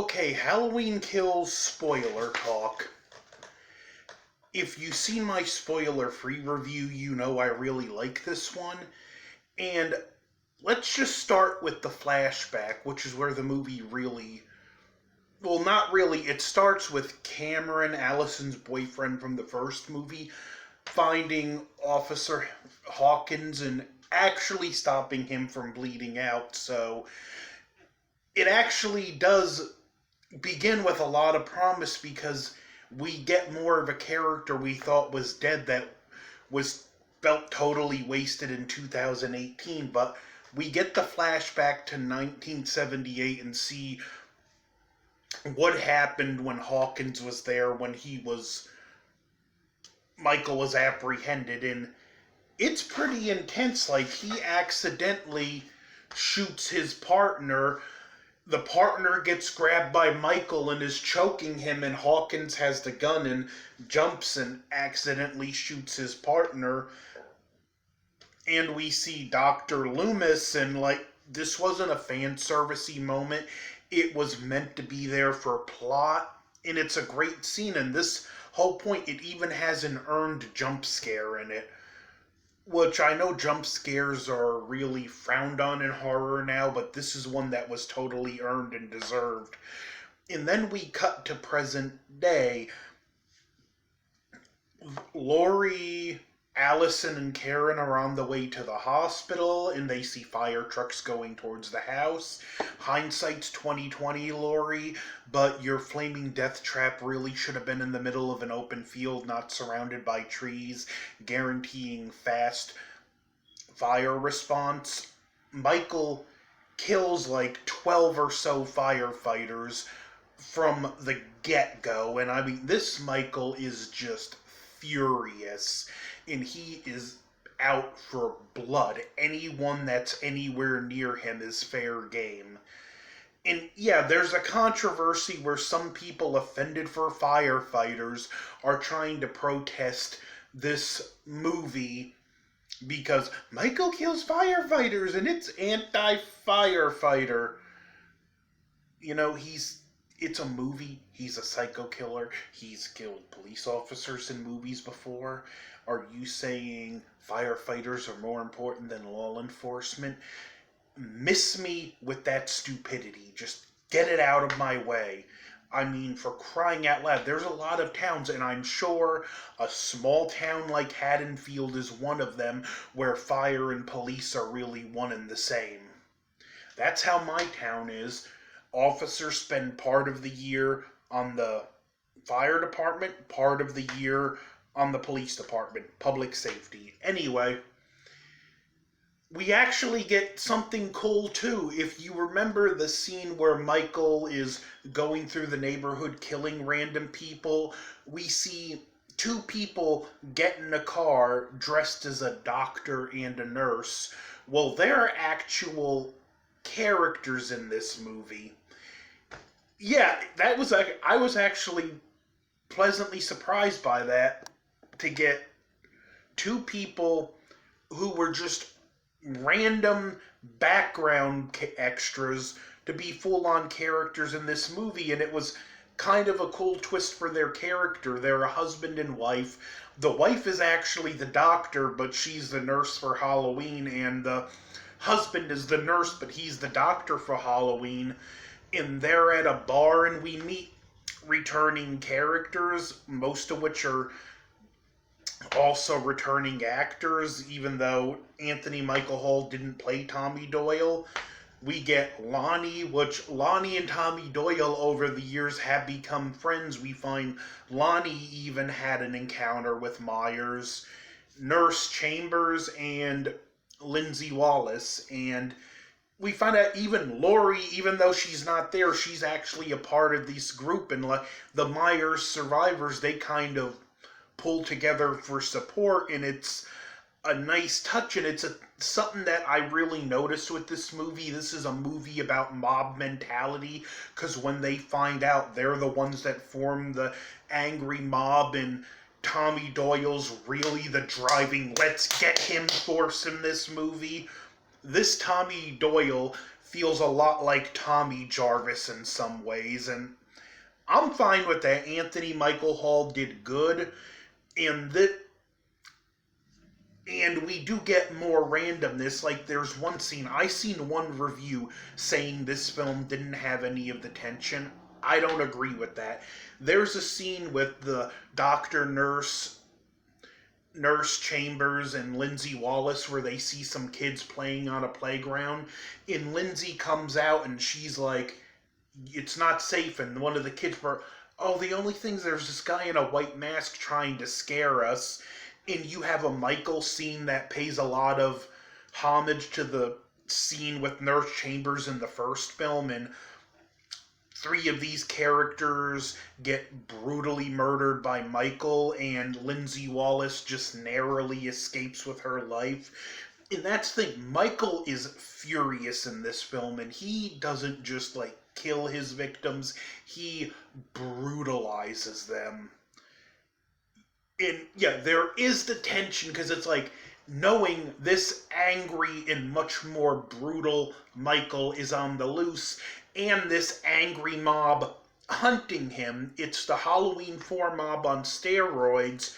Okay, Halloween Kills spoiler talk. If you've seen my spoiler-free review, you know I really like this one. And let's just start with the flashback, which is where the movie really... Well, not really. It starts with Cameron, Allison's boyfriend from the first movie, finding Officer Hawkins and actually stopping him from bleeding out. So it actually does begin with a lot of promise because we get more of a character we thought was dead that was felt totally wasted in 2018, but we get the flashback to 1978 and see what happened when Hawkins was there when Michael was apprehended, and it's pretty intense. Like, he accidentally shoots his partner. The partner gets grabbed by Michael and is choking him, and Hawkins has the gun and jumps and accidentally shoots his partner. And we see Dr. Loomis, and this wasn't a fan servicey moment. It was meant to be there for plot, and it's a great scene. And this whole point, it even has an earned jump scare in it. Which I know jump scares are really frowned on in horror now, but this is one that was totally earned and deserved. And then we cut to present day. Laurie, Allison, and Karen are on the way to the hospital, and they see fire trucks going towards the house. Hindsight's 2020, Laurie, but your flaming death trap really should have been in the middle of an open field, not surrounded by trees, guaranteeing fast fire response. Michael kills 12 or so firefighters from the get-go, and I mean, this Michael is just furious, and he is out for blood. Anyone that's anywhere near him is fair game. And yeah, there's a controversy where some people offended for firefighters are trying to protest this movie because Michael kills firefighters and it's anti-firefighter. You know, it's a movie. He's a psycho killer. He's killed police officers in movies before. Are you saying firefighters are more important than law enforcement? Miss me with that stupidity. Just get it out of my way. I mean, for crying out loud, there's a lot of towns, and I'm sure a small town like Haddonfield is one of them, where fire and police are really one and the same. That's how my town is. Officers spend part of the year on the fire department, part of the year on the police department, public safety. Anyway, we actually get something cool too. If you remember the scene where Michael is going through the neighborhood killing random people, we see two people get in a car dressed as a doctor and a nurse. Well, they're actual characters in this movie. Yeah, I was actually pleasantly surprised by that, to get two people who were just random background extras to be full-on characters in this movie, and it was kind of a cool twist for their character. They're a husband and wife. The wife is actually the doctor, but she's the nurse for Halloween, and the husband is the nurse, but he's the doctor for Halloween. And they're at a bar, and we meet returning characters, most of which are also returning actors, even though Anthony Michael Hall didn't play Tommy Doyle. We get Lonnie, which Lonnie and Tommy Doyle over the years have become friends. We find Lonnie even had an encounter with Myers, Nurse Chambers, and Lindsay Wallace, and we find out even Laurie, even though she's not there, she's actually a part of this group, and the Myers survivors, they kind of pull together for support, and it's a nice touch, and it's something that I really noticed with this movie. This is a movie about mob mentality, because when they find out they're the ones that form the angry mob, and Tommy Doyle's really the driving let's get him force in this movie, this Tommy Doyle feels a lot like Tommy Jarvis in some ways, and I'm fine with that. Anthony Michael Hall did good, and that and we do get more randomness. Like there's one scene I seen one review saying this film didn't have any of the tension. I don't agree with that. There's a scene with the doctor Nurse Chambers and Lindsay Wallace where they see some kids playing on a playground, and Lindsay comes out and she's like, it's not safe, and one of the kids were, oh, the only thing's there's this guy in a white mask trying to scare us. And you have a Michael scene that pays a lot of homage to the scene with Nurse Chambers in the first film, and three of these characters get brutally murdered by Michael, and Lindsay Wallace just narrowly escapes with her life. And that's the thing, Michael is furious in this film, and he doesn't just like kill his victims, he brutalizes them. And yeah, there is the tension because it's like knowing this angry and much more brutal Michael is on the loose, and this angry mob hunting him. It's the Halloween 4 mob on steroids.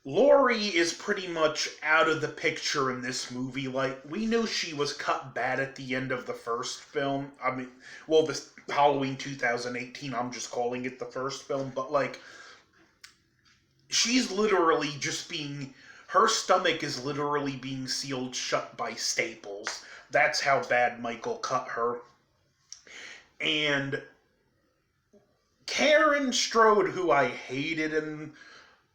Laurie is pretty much out of the picture in this movie. Like, we knew she was cut bad at the end of the first film. I mean, well, this Halloween 2018, I'm just calling it the first film, but like, she's literally just being, her stomach is literally being sealed shut by staples. That's how bad Michael cut her. And Karen Strode, who I hated in,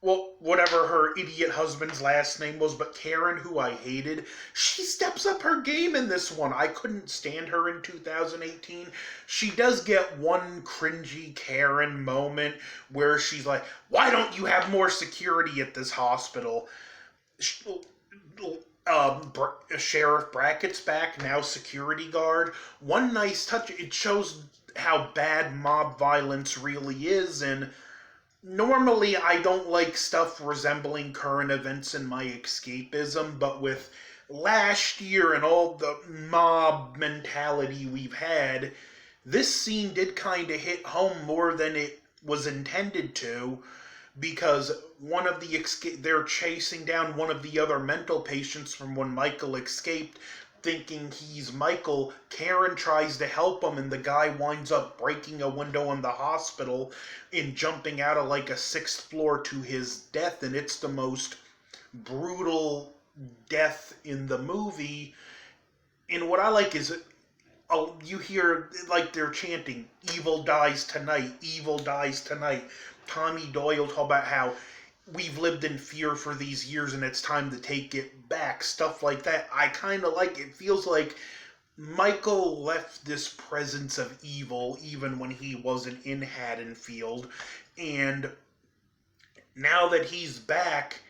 well, whatever her idiot husband's last name was, but Karen, who I hated, she steps up her game in this one. I couldn't stand her in 2018. She does get one cringy Karen moment where she's like, why don't you have more security at this hospital? Sheriff Brackett's back, now security guard. One nice touch, it shows how bad mob violence really is, and normally I don't like stuff resembling current events in my escapism, but with last year and all the mob mentality we've had, this scene did kind of hit home more than it was intended to, because they're chasing down one of the other mental patients from when Michael escaped, thinking he's Michael. Karen tries to help him, and the guy winds up breaking a window in the hospital and jumping out of like a 6th floor to his death, and it's the most brutal death in the movie. And what I like is, you hear like they're chanting, evil dies tonight, evil dies tonight. Tommy Doyle talk about how we've lived in fear for these years and it's time to take it back, stuff like that. I kind of like it. Feels like Michael left this presence of evil even when he wasn't in Haddonfield, and now that he's back,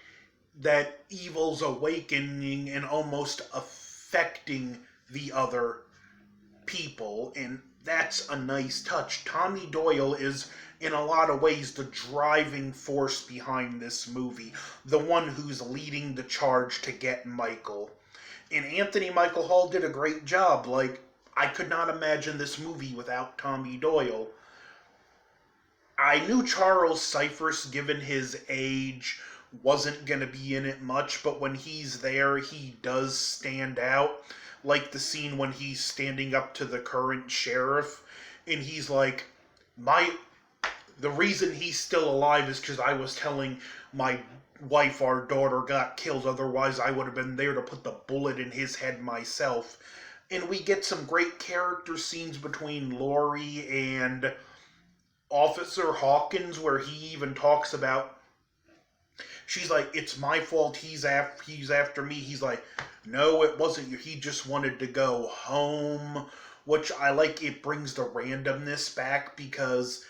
that evil's awakening and almost affecting the other people, and that's a nice touch. Tommy Doyle is, in a lot of ways, the driving force behind this movie, the one who's leading the charge to get Michael. And Anthony Michael Hall did a great job. Like, I could not imagine this movie without Tommy Doyle. I knew Charles Cyphers, given his age, wasn't going to be in it much, but when he's there, he does stand out. Like the scene when he's standing up to the current sheriff, and he's like, the reason he's still alive is because I was telling my wife our daughter got killed, otherwise I would have been there to put the bullet in his head myself. And we get some great character scenes between Laurie and Officer Hawkins, where he even talks about, she's like, it's my fault, he's after me. He's like, no, it wasn't you, he just wanted to go home. Which I like, it brings the randomness back, because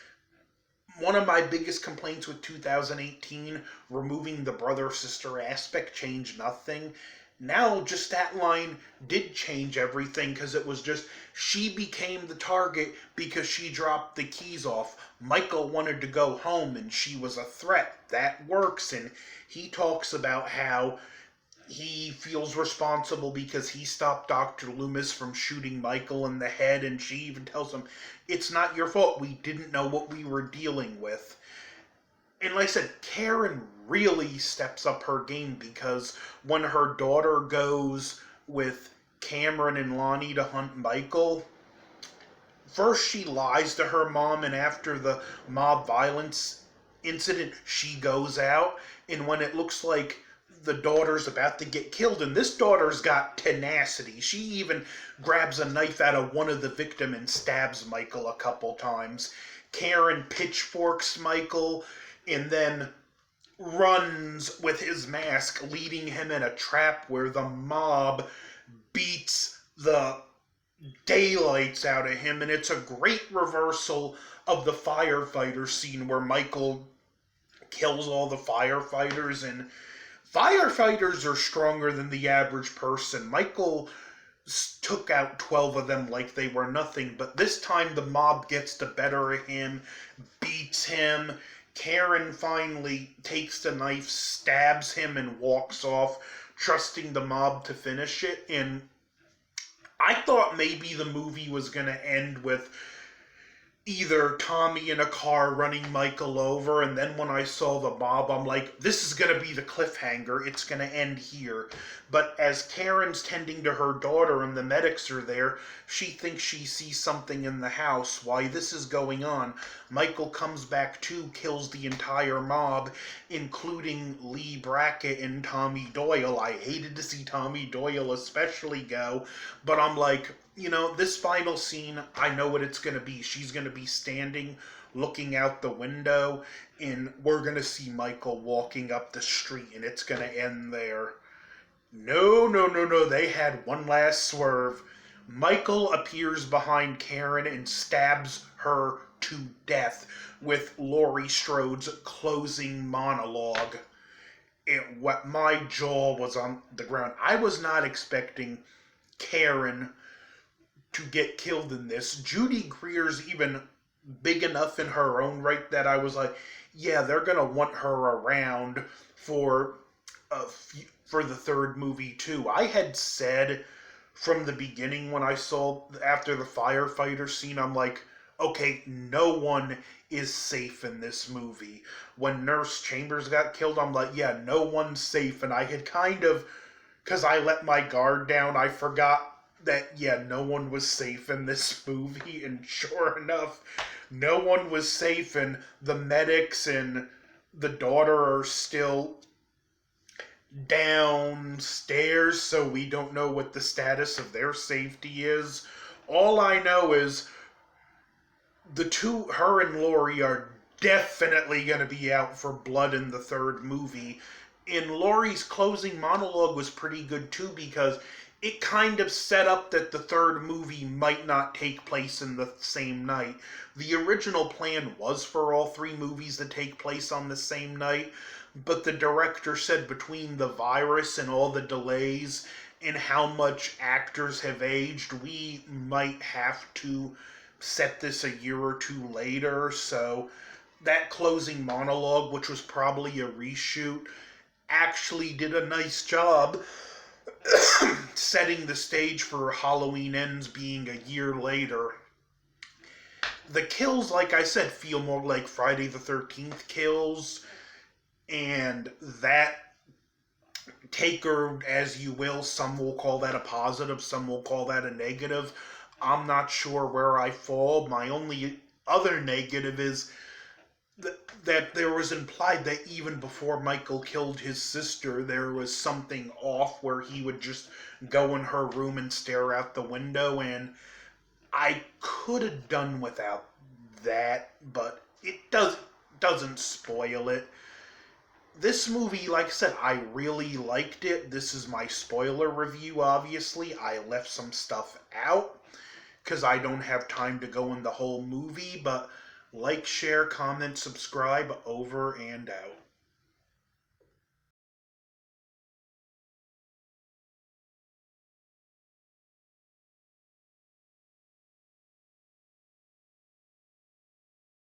one of my biggest complaints with 2018, removing the brother-sister aspect, changed nothing. Now, just that line did change everything, because it was just, she became the target because she dropped the keys off. Michael wanted to go home, and she was a threat. That works, and he talks about how he feels responsible because he stopped Dr. Loomis from shooting Michael in the head, and she even tells him, "It's not your fault. We didn't know what we were dealing with." And like I said, Karen really steps up her game because when her daughter goes with Cameron and Lonnie to hunt Michael, first she lies to her mom, and after the mob violence incident, she goes out. And when it looks like the daughter's about to get killed, and this daughter's got tenacity, she even grabs a knife out of one of the victims and stabs Michael a couple times. Karen pitchforks Michael and then runs with his mask, leading him in a trap where the mob beats the daylights out of him. And it's a great reversal of the firefighter scene where Michael kills all the firefighters. And firefighters are stronger than the average person. Michael took out 12 of them like they were nothing, but this time the mob gets the better of him, beats him. Karen finally takes the knife, stabs him, and walks off, trusting the mob to finish it. And I thought maybe the movie was going to end with either Tommy in a car running Michael over, and then when I saw the mob, I'm like, this is going to be the cliffhanger. It's going to end here. But as Karen's tending to her daughter and the medics are there, she thinks she sees something in the house. While this is going on, Michael comes back too, kills the entire mob, including Lee Brackett and Tommy Doyle. I hated to see Tommy Doyle especially go, but I'm like, this final scene, I know what it's going to be. She's going to be standing, looking out the window, and we're going to see Michael walking up the street, and it's going to end there. No, no, no, no. They had one last swerve. Michael appears behind Karen and stabs her to death with Laurie Strode's closing monologue. My jaw was on the ground. I was not expecting Karen to get killed in this. Judy Greer's even big enough in her own right that I was like, yeah, they're gonna want her around for the third movie too. I had said from the beginning when I saw after the firefighter scene, I'm like, okay, no one is safe in this movie. When Nurse Chambers got killed, I'm like, yeah, no one's safe. And I had kind of, because I let my guard down, I forgot that, yeah, no one was safe in this movie. And sure enough, no one was safe, and the medics and the daughter are still downstairs, so we don't know what the status of their safety is. All I know is her and Laurie are definitely going to be out for blood in the third movie. And Laurie's closing monologue was pretty good too, because it kind of set up that the third movie might not take place in the same night. The original plan was for all three movies to take place on the same night, but the director said between the virus and all the delays and how much actors have aged, we might have to set this a year or two later. So that closing monologue, which was probably a reshoot, actually did a nice job setting the stage for Halloween Ends being a year later. The kills, like I said, feel more like Friday the 13th kills, and that, take her as you will. Some will call that a positive, some will call that a negative. I'm not sure where I fall. My only other negative is that there was implied that even before Michael killed his sister, there was something off where he would just go in her room and stare out the window, and I could have done without that, but it doesn't spoil it. This movie, like I said, I really liked it. This is my spoiler review, obviously. I left some stuff out because I don't have time to go in the whole movie, but like, share, comment, subscribe, over and out.